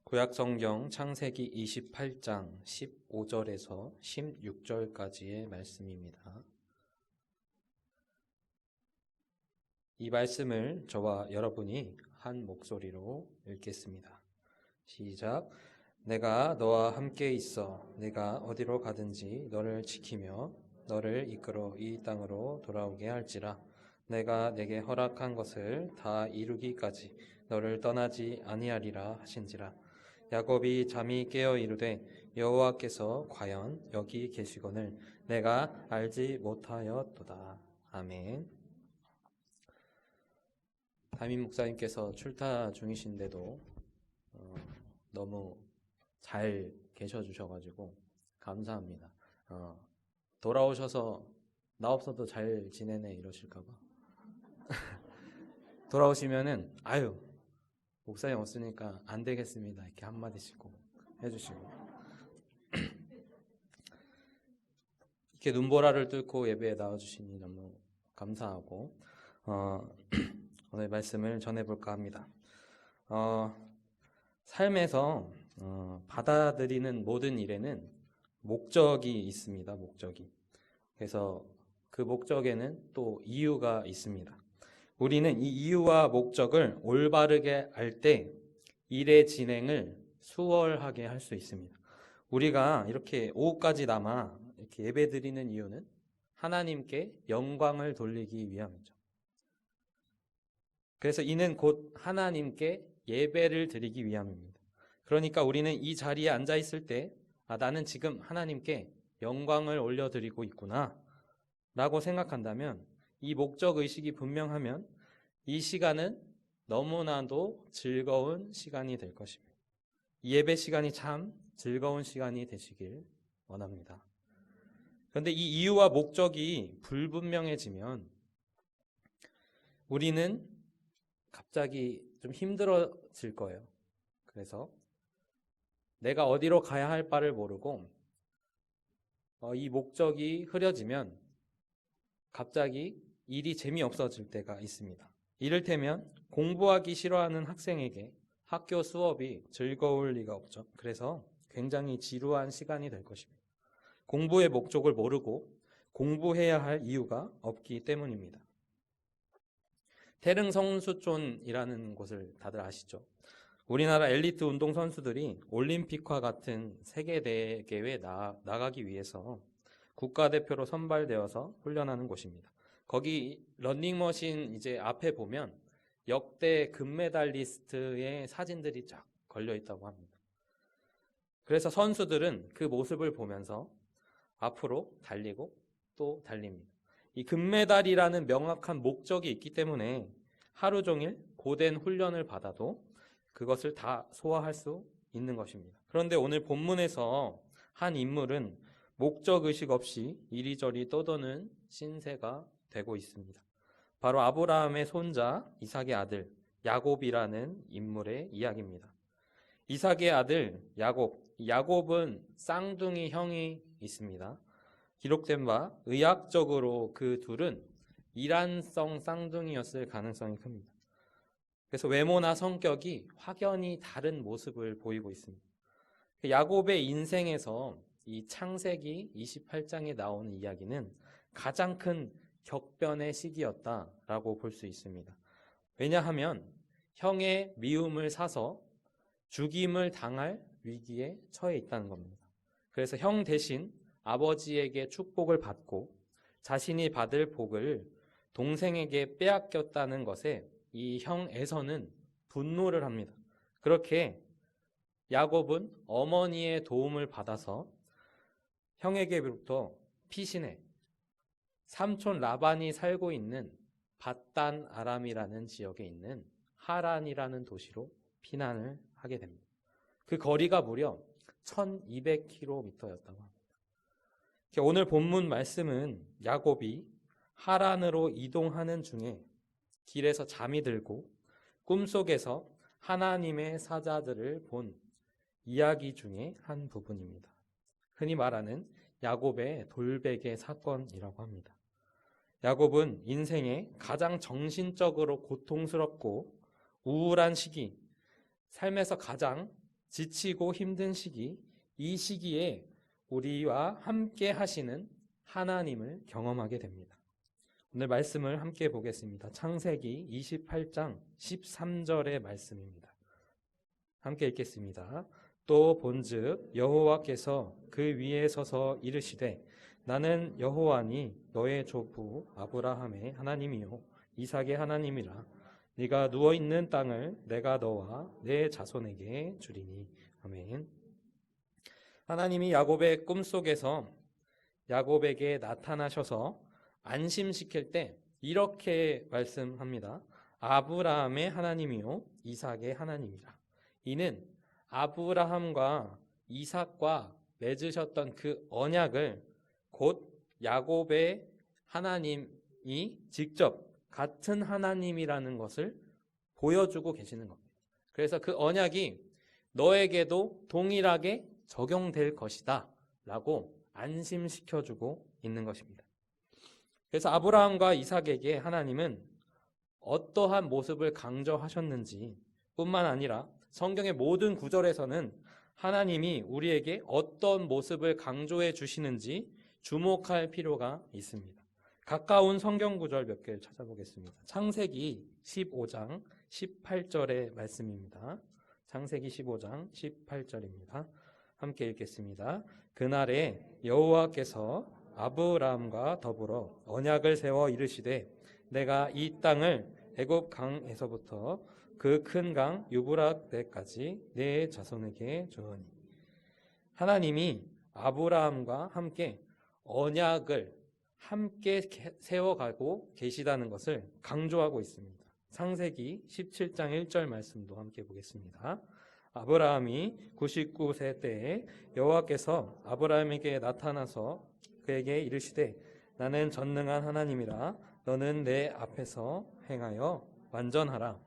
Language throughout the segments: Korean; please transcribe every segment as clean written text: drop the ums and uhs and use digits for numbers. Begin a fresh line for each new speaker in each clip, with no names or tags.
구약성경 창세기 28장 15절에서 16절까지의 말씀입니다. 이 말씀을 저와 여러분이 한 목소리로 읽겠습니다. 시작. 내가 너와 함께 있어 내가 어디로 가든지 너를 지키며 너를 이끌어 이 땅으로 돌아오게 할지라. 내가 내게 허락한 것을 다 이루기까지 너를 떠나지 아니하리라 하신지라. 야곱이 잠이 깨어 이르되 여호와께서 과연 여기 계시거늘 내가 알지 못하였도다. 아멘. 담임 목사님께서 출타 중이신데도 너무 잘 계셔주셔가지고 감사합니다. 돌아오셔서 나 없어도 잘 지내네 이러실까봐 돌아오시면은 아유 목사님 없으니까 안 되겠습니다 이렇게 한마디씩 꼭 해주시고 이렇게 눈보라를 뚫고 예배에 나와주시니 너무 감사하고 오늘 말씀을 전해볼까 합니다. 삶에서 받아들이는 모든 일에는 목적이 있습니다. 목적이. 그래서 그 목적에는 또 이유가 있습니다. 우리는 이 이유와 목적을 올바르게 알 때 일의 진행을 수월하게 할 수 있습니다. 우리가 이렇게 오후까지 남아 이렇게 예배 드리는 이유는 하나님께 영광을 돌리기 위함이죠. 그래서 이는 곧 하나님께 예배를 드리기 위함입니다. 그러니까 우리는 이 자리에 앉아 있을 때 나는 지금 하나님께 영광을 올려드리고 있구나 라고 생각한다면 이 목적 의식이 분명하면 이 시간은 너무나도 즐거운 시간이 될 것입니다. 이 예배 시간이 참 즐거운 시간이 되시길 원합니다. 그런데 이 이유와 목적이 불분명해지면 우리는 갑자기 좀 힘들어질 거예요. 그래서 내가 어디로 가야 할 바를 모르고 이 목적이 흐려지면 갑자기 일이 재미없어질 때가 있습니다. 이를테면 공부하기 싫어하는 학생에게 학교 수업이 즐거울 리가 없죠. 그래서 굉장히 지루한 시간이 될 것입니다. 공부의 목적을 모르고 공부해야 할 이유가 없기 때문입니다. 태릉성수촌이라는 곳을 다들 아시죠? 우리나라 엘리트 운동선수들이 올림픽과 같은 세계대회에 나가기 위해서 국가대표로 선발되어서 훈련하는 곳입니다. 거기 러닝머신 이제 앞에 보면 역대 금메달리스트의 사진들이 쫙 걸려 있다고 합니다. 그래서 선수들은 그 모습을 보면서 앞으로 달리고 또 달립니다. 이 금메달이라는 명확한 목적이 있기 때문에 하루 종일 고된 훈련을 받아도 그것을 다 소화할 수 있는 것입니다. 그런데 오늘 본문에서 한 인물은 목적의식 없이 이리저리 떠도는 신세가 되고 있습니다. 바로 아브라함의 손자 이삭의 아들 야곱이라는 인물의 이야기입니다. 이삭의 아들 야곱은 쌍둥이 형이 있습니다. 기록된 바 의학적으로 그 둘은 이란성 쌍둥이였을 가능성이 큽니다. 그래서 외모나 성격이 확연히 다른 모습을 보이고 있습니다. 야곱의 인생에서 이 창세기 28장에 나오는 이야기는 가장 큰 격변의 시기였다라고 볼 수 있습니다. 왜냐하면 형의 미움을 사서 죽임을 당할 위기에 처해 있다는 겁니다. 그래서 형 대신 아버지에게 축복을 받고 자신이 받을 복을 동생에게 빼앗겼다는 것에 이 형 에서는 분노를 합니다. 그렇게 야곱은 어머니의 도움을 받아서 형에게부터 피신해 삼촌 라반이 살고 있는 밧단 아람이라는 지역에 있는 하란이라는 도시로 피난을 하게 됩니다. 그 거리가 무려 1200km였다고 합니다. 오늘 본문 말씀은 야곱이 하란으로 이동하는 중에 길에서 잠이 들고 꿈속에서 하나님의 사자들을 본 이야기 중에 한 부분입니다. 흔히 말하는 야곱의 돌베개 사건이라고 합니다. 야곱은 인생에 가장 정신적으로 고통스럽고 우울한 시기, 삶에서 가장 지치고 힘든 시기, 이 시기에 우리와 함께 하시는 하나님을 경험하게 됩니다. 오늘 말씀을 함께 보겠습니다. 창세기 28장 13절의 말씀입니다. 함께 읽겠습니다. 또 본즉 여호와께서 그 위에 서서 이르시되 나는 여호와니 너의 조부 아브라함의 하나님이요 이삭의 하나님이라. 네가 누워 있는 땅을 내가 너와 내 자손에게 주리니. 아멘. 하나님이 야곱의 꿈속에서 야곱에게 나타나셔서 안심시킬 때 이렇게 말씀합니다. 아브라함의 하나님이요 이삭의 하나님이라. 이는 아브라함과 이삭과 맺으셨던 그 언약을 곧 야곱의 하나님이 직접 같은 하나님이라는 것을 보여주고 계시는 겁니다. 그래서 그 언약이 너에게도 동일하게 적용될 것이다 라고 안심시켜주고 있는 것입니다. 그래서 아브라함과 이삭에게 하나님은 어떠한 모습을 강조하셨는지 뿐만 아니라 성경의 모든 구절에서는 하나님이 우리에게 어떤 모습을 강조해 주시는지 주목할 필요가 있습니다. 가까운 성경 구절 몇 개를 찾아보겠습니다. 창세기 15장 18절의 말씀입니다. 창세기 15장 18절입니다. 함께 읽겠습니다. 그날에 여호와께서 아브라함과 더불어 언약을 세워 이르시되 내가 이 땅을 애굽 강에서부터 그 큰 강 유브라데까지 내 자손에게 주노니. 하나님이 아브라함과 함께 언약을 함께 세워가고 계시다는 것을 강조하고 있습니다. 창세기 17장 1절 말씀도 함께 보겠습니다. 아브라함이 99세 때에 여호와께서 아브라함에게 나타나서 그에게 이르시되 나는 전능한 하나님이라 너는 내 앞에서 행하여 완전하라.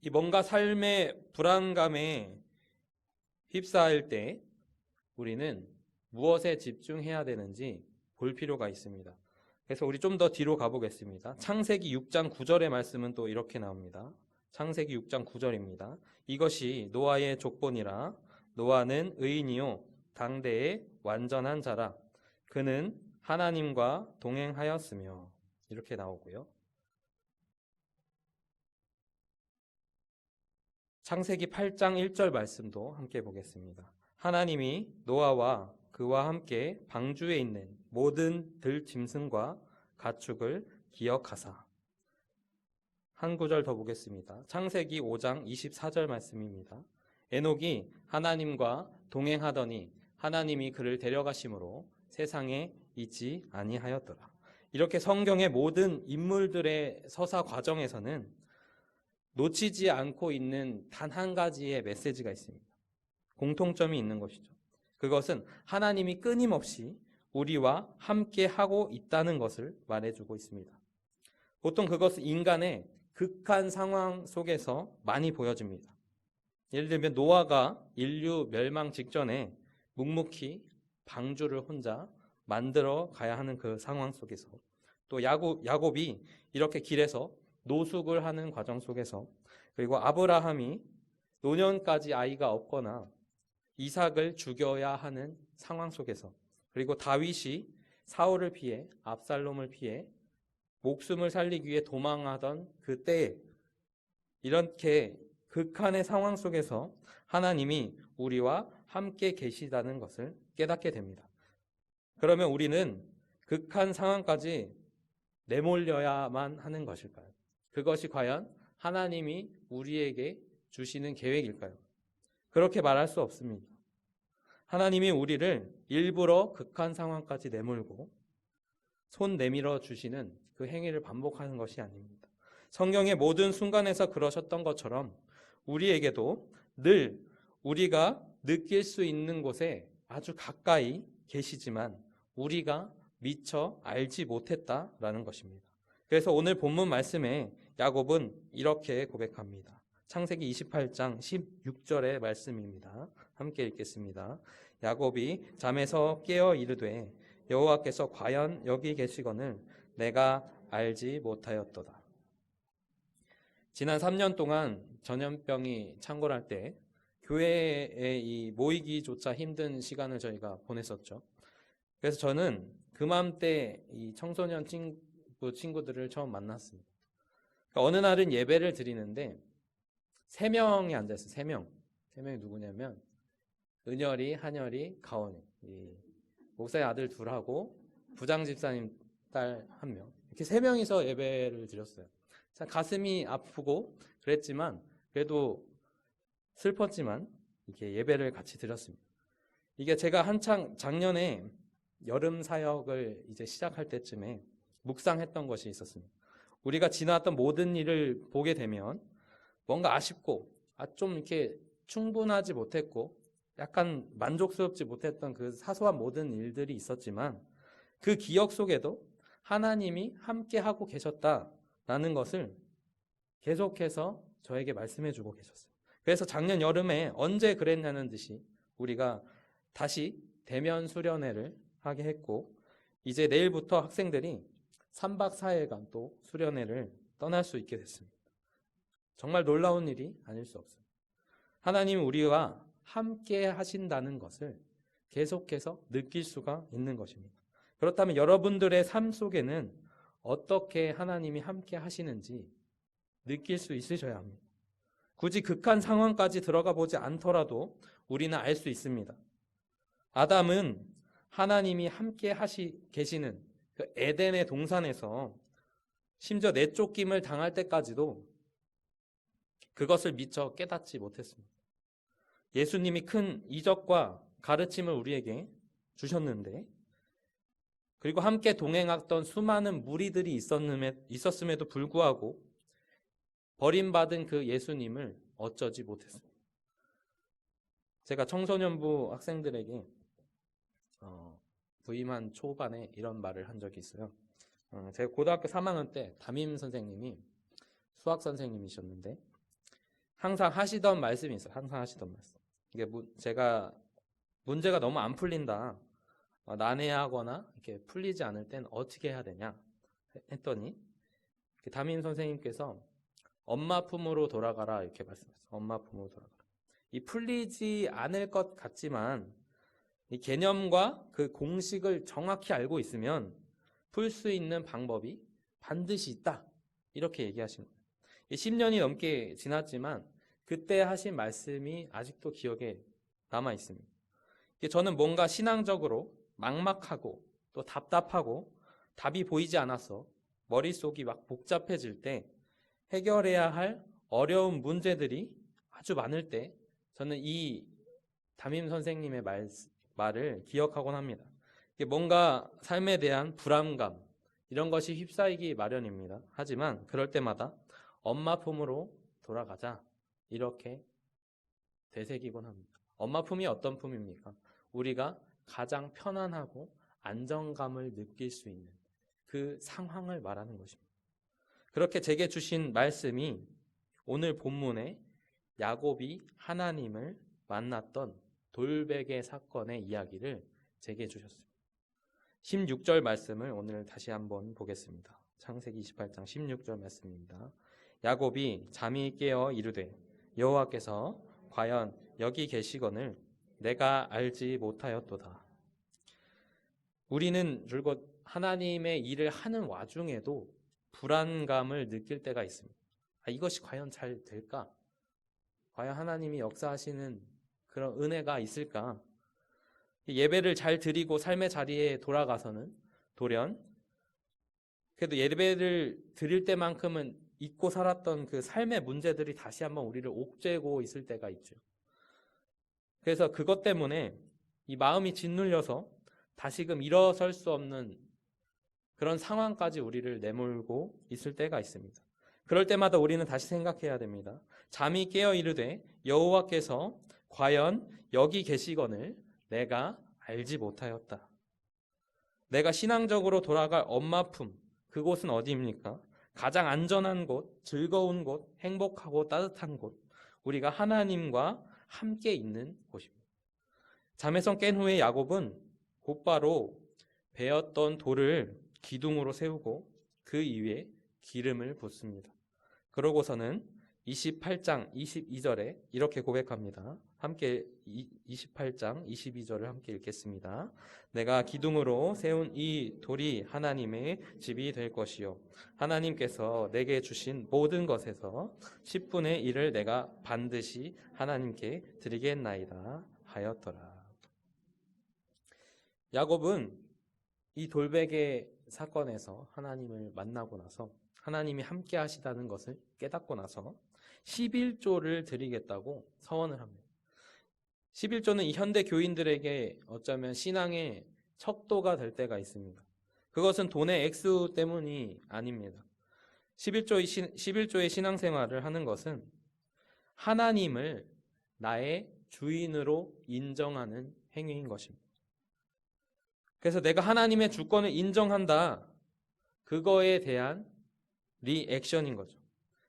이 뭔가 삶의 불안감에 휩싸일 때 우리는 무엇에 집중해야 되는지 볼 필요가 있습니다. 그래서 우리 좀 더 뒤로 가보겠습니다. 창세기 6장 9절의 말씀은 또 이렇게 나옵니다. 창세기 6장 9절입니다. 이것이 노아의 족본이라. 노아는 의인이요 당대의 완전한 자라. 그는 하나님과 동행하였으며. 이렇게 나오고요. 창세기 8장 1절 말씀도 함께 보겠습니다. 하나님이 노아와 그와 함께 방주에 있는 모든 들짐승과 가축을 기억하사. 한 구절 더 보겠습니다. 창세기 5장 24절 말씀입니다. 에녹이 하나님과 동행하더니 하나님이 그를 데려가심으로 세상에 있지 아니하였더라. 이렇게 성경의 모든 인물들의 서사 과정에서는 놓치지 않고 있는 단 한 가지의 메시지가 있습니다. 공통점이 있는 것이죠. 그것은 하나님이 끊임없이 우리와 함께 하고 있다는 것을 말해주고 있습니다. 보통 그것은 인간의 극한 상황 속에서 많이 보여집니다. 예를 들면 노아가 인류 멸망 직전에 묵묵히 방주를 혼자 만들어 가야 하는 그 상황 속에서, 또 야곱이 이렇게 길에서 노숙을 하는 과정 속에서, 그리고 아브라함이 노년까지 아이가 없거나 이삭을 죽여야 하는 상황 속에서, 그리고 다윗이 사울을 피해 압살롬을 피해 목숨을 살리기 위해 도망하던 그때에, 이렇게 극한의 상황 속에서 하나님이 우리와 함께 계시다는 것을 깨닫게 됩니다. 그러면 우리는 극한 상황까지 내몰려야만 하는 것일까요? 그것이 과연 하나님이 우리에게 주시는 계획일까요? 그렇게 말할 수 없습니다. 하나님이 우리를 일부러 극한 상황까지 내몰고 손 내밀어 주시는 그 행위를 반복하는 것이 아닙니다. 성경의 모든 순간에서 그러셨던 것처럼 우리에게도 늘 우리가 느낄 수 있는 곳에 아주 가까이 계시지만 우리가 미처 알지 못했다라는 것입니다. 그래서 오늘 본문 말씀에 야곱은 이렇게 고백합니다. 창세기 28장 16절의 말씀입니다. 함께 읽겠습니다. 야곱이 잠에서 깨어 이르되 여호와께서 과연 여기 계시거늘 내가 알지 못하였도다. 지난 3년 동안 전염병이 창궐할 때 교회에 이 모이기조차 힘든 시간을 저희가 보냈었죠. 그래서 저는 그맘때 이 청소년 친구들을 처음 만났습니다. 그러니까 어느 날은 예배를 드리는데 3명이 앉아있어요. 3명. 3명이 누구냐면 은열이, 한열이, 가온이. 이 목사의 아들 둘하고 부장 집사님 딸 1명. 이렇게 3명이서 예배를 드렸어요. 참 가슴이 아프고 그랬지만 그래도 슬펐지만 이렇게 예배를 같이 드렸습니다. 이게 제가 한창 작년에 여름 사역을 이제 시작할 때쯤에 묵상했던 것이 있었습니다. 우리가 지나왔던 모든 일을 보게 되면 뭔가 아쉽고 좀 이렇게 충분하지 못했고 약간 만족스럽지 못했던 그 사소한 모든 일들이 있었지만 그 기억 속에도 하나님이 함께 하고 계셨다라는 것을 계속해서 저에게 말씀해 주고 계셨어요. 그래서 작년 여름에 언제 그랬냐는 듯이 우리가 다시 대면 수련회를 하게 했고 이제 내일부터 학생들이 3박 4일간 또 수련회를 떠날 수 있게 됐습니다. 정말 놀라운 일이 아닐 수 없습니다. 하나님이 우리와 함께 하신다는 것을 계속해서 느낄 수가 있는 것입니다. 그렇다면 여러분들의 삶 속에는 어떻게 하나님이 함께 하시는지 느낄 수 있으셔야 합니다. 굳이 극한 상황까지 들어가 보지 않더라도 우리는 알 수 있습니다. 아담은 하나님이 함께 계시는 그 에덴의 동산에서 심지어 내쫓김을 당할 때까지도 그것을 미처 깨닫지 못했습니다. 예수님이 큰 이적과 가르침을 우리에게 주셨는데 그리고 함께 동행했던 수많은 무리들이 있었음에도 불구하고 버림받은 그 예수님을 어쩌지 못했습니다. 제가 청소년부 학생들에게 부임한 초반에 이런 말을 한 적이 있어요. 제가 고등학교 3학년 때 담임 선생님이 수학 선생님이셨는데 항상 하시던 말씀이 있어요. 항상 하시던 말씀. 이게 제가 문제가 너무 안 풀린다, 난해하거나 이렇게 풀리지 않을 땐 어떻게 해야 되냐 했더니 담임 선생님께서 엄마 품으로 돌아가라 이렇게 말씀하셨어요. 엄마 품으로 돌아가라. 이 풀리지 않을 것 같지만 이 개념과 그 공식을 정확히 알고 있으면 풀 수 있는 방법이 반드시 있다 이렇게 얘기하신 거예요. 10년이 넘게 지났지만 그때 하신 말씀이 아직도 기억에 남아 있습니다. 저는 뭔가 신앙적으로 막막하고 또 답답하고 답이 보이지 않아서 머릿속이 막 복잡해질 때 해결해야 할 어려운 문제들이 아주 많을 때 저는 이 담임 선생님의 말을 기억하곤 합니다. 뭔가 삶에 대한 불안감 이런 것이 휩싸이기 마련입니다. 하지만 그럴 때마다 엄마 품으로 돌아가자 이렇게 되새기곤 합니다. 엄마 품이 어떤 품입니까? 우리가 가장 편안하고 안정감을 느낄 수 있는 그 상황을 말하는 것입니다. 그렇게 제게 주신 말씀이 오늘 본문에 야곱이 하나님을 만났던 돌베개 사건의 이야기를 제게 주셨습니다. 16절 말씀을 오늘 다시 한번 보겠습니다. 창세기 28장 16절 말씀입니다. 야곱이 잠이 깨어 이르되 여호와께서 과연 여기 계시거늘 내가 알지 못하였도다. 우리는 줄곧 하나님의 일을 하는 와중에도 불안감을 느낄 때가 있습니다. 이것이 과연 잘 될까? 과연 하나님이 역사하시는 그런 은혜가 있을까? 예배를 잘 드리고 삶의 자리에 돌아가서는 돌연 그래도 예배를 드릴 때만큼은 잊고 살았던 그 삶의 문제들이 다시 한번 우리를 옥죄고 있을 때가 있죠. 그래서 그것 때문에 이 마음이 짓눌려서 다시금 일어설 수 없는 그런 상황까지 우리를 내몰고 있을 때가 있습니다. 그럴 때마다 우리는 다시 생각해야 됩니다. 잠이 깨어 이르되 여호와께서 과연 여기 계시거늘 내가 알지 못하였다. 내가 신앙적으로 돌아갈 엄마 품, 그곳은 어디입니까? 가장 안전한 곳, 즐거운 곳, 행복하고 따뜻한 곳, 우리가 하나님과 함께 있는 곳입니다. 잠에서 깬 후에 야곱은 곧바로 베었던 돌을 기둥으로 세우고 그 위에 기름을 붓습니다. 그러고서는 28장 22절에 이렇게 고백합니다. 함께 28장 22절을 함께 읽겠습니다. 내가 기둥으로 세운 이 돌이 하나님의 집이 될 것이요 하나님께서 내게 주신 모든 것에서 10분의 1을 내가 반드시 하나님께 드리겠나이다 하였더라. 야곱은 이 돌베개 사건에서 하나님을 만나고 나서 하나님이 함께 하시다는 것을 깨닫고 나서 11조를 드리겠다고 서원을 합니다. 11조는 이 현대 교인들에게 어쩌면 신앙의 척도가 될 때가 있습니다. 그것은 돈의 액수 때문이 아닙니다. 11조의 신앙생활을 하는 것은 하나님을 나의 주인으로 인정하는 행위인 것입니다. 그래서 내가 하나님의 주권을 인정한다. 그거에 대한 리액션인 거죠.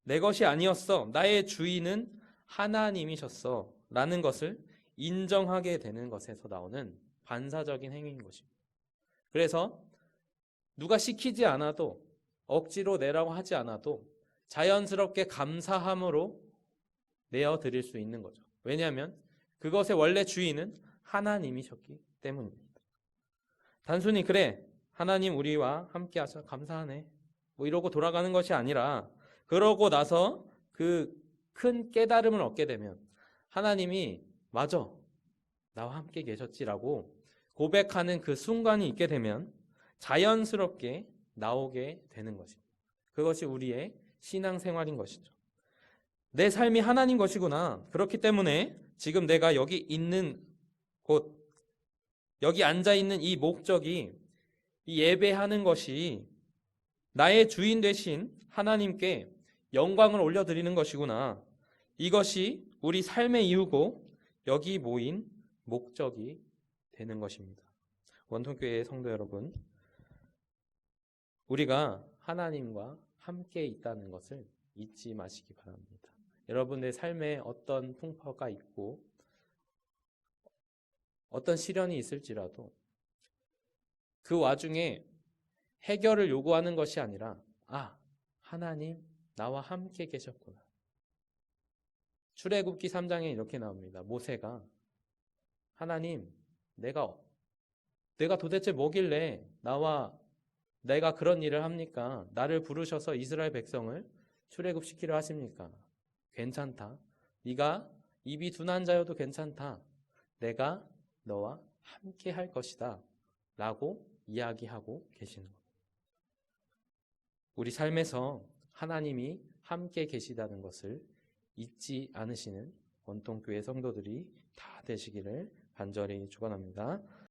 내 것이 아니었어. 나의 주인은 하나님이셨어. 라는 것을 인정하게 되는 것에서 나오는 반사적인 행위인 것입니다. 그래서 누가 시키지 않아도 억지로 내라고 하지 않아도 자연스럽게 감사함으로 내어드릴 수 있는 거죠. 왜냐하면 그것의 원래 주인은 하나님이셨기 때문입니다. 단순히 그래 하나님 우리와 함께 하셔서 감사하네 뭐 이러고 돌아가는 것이 아니라 그러고 나서 그 큰 깨달음을 얻게 되면 하나님이 맞아 나와 함께 계셨지라고 고백하는 그 순간이 있게 되면 자연스럽게 나오게 되는 것입니다. 그것이 우리의 신앙생활인 것이죠. 내 삶이 하나님 것이구나. 그렇기 때문에 지금 내가 여기 있는 곳, 여기 앉아있는 이 목적이 이 예배하는 것이 나의 주인 되신 하나님께 영광을 올려드리는 것이구나. 이것이 우리 삶의 이유고 여기 모인 목적이 되는 것입니다. 원통교회의 성도 여러분, 우리가 하나님과 함께 있다는 것을 잊지 마시기 바랍니다. 여러분의 삶에 어떤 풍파가 있고 어떤 시련이 있을지라도 그 와중에 해결을 요구하는 것이 아니라 하나님 나와 함께 계셨구나. 출애굽기 3장에 이렇게 나옵니다. 모세가 하나님 내가 도대체 뭐길래 내가 그런 일을 합니까? 나를 부르셔서 이스라엘 백성을 출애굽시키려 하십니까? 괜찮다. 네가 입이 둔한 자여도 괜찮다. 내가 너와 함께 할 것이다. 라고 이야기하고 계시는 겁니다. 우리 삶에서 하나님이 함께 계시다는 것을 잊지 않으시는 원통교회 성도들이 다 되시기를 간절히 축원합니다.